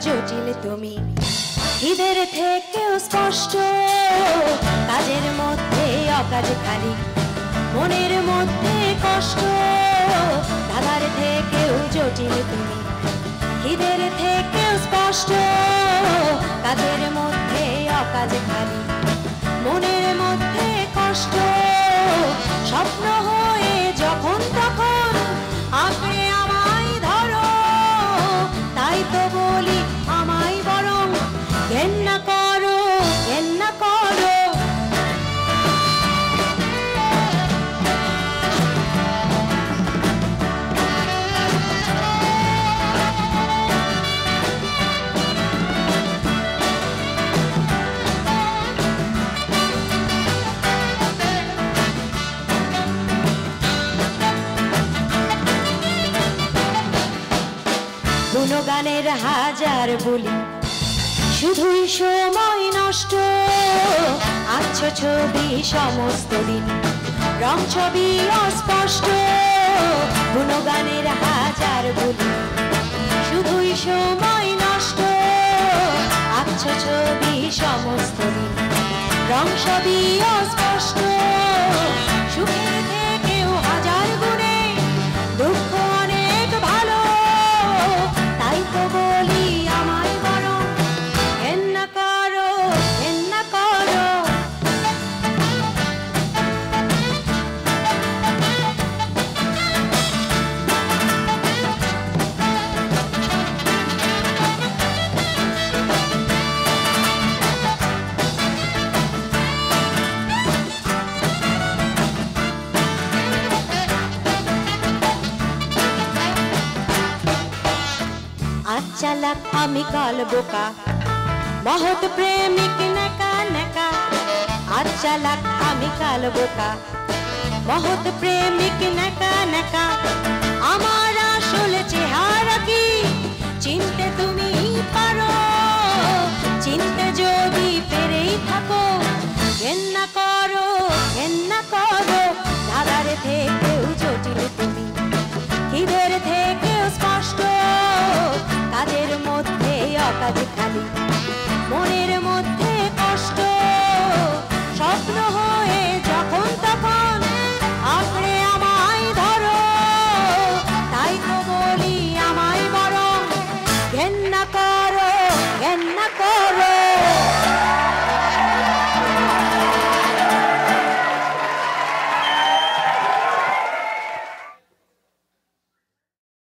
জটিল তুমি, হৃদের থেকেও স্পষ্ট, কাজের মধ্যে অকাজ খালি, মনের মধ্যে কষ্ট, দাদার থেকেও জটিল তুমি, হৃদের থেকেও স্পষ্ট, কাজের মধ্যে অকাজ খালি, মনের মধ্যে কষ্ট, স্বপ্ন হয়ে যখন তখন আঁকড়ে আমায় ধরো, তাই তো বলি আমায় বরং ঘেন্না করো, ঘেন্না করো। গুণগানের হাজার বলি, শুধুই সময় নষ্ট, আচ্ছা ছবি সমস্ত দিন, রং ছবি অস্পষ্ট। গুণগানের হাজার বলি, শুধুই সময় নষ্ট, আচ্ছা ছবি সমস্ত দিন, রং ছবি অস্পষ্ট। সুখের থেকেও হাজার গুণে দুঃখ অনেক ভালো, তাই তো বলি আমায় বরং ঘেন্না করো, ঘেন্না করো। আজ চালাক আমি কাল বোকা, মহৎ প্রেমিক নেকা নেকা। আজ চালাক আমি কাল বোকা, মহৎ প্রেমিক নেকা নেকা। আমার আসলে চেহারা কি চিনতে তুমি পারো, চিনতে যদি পেরেই থাকো ঘেন্না করো, ঘেন্না করো। দাদার থেকেও জটিল তুমি, হৃদের থেকেও স্পষ্ট, কাজের মধ্যে অকাজ খালি, মনের মধ্যে কষ্ট, স্বপ্ন হয়ে যখন তখন আঁকড়ে আমায় ধরো, তাই তো বলি আমায় বরং ঘেন্না করো।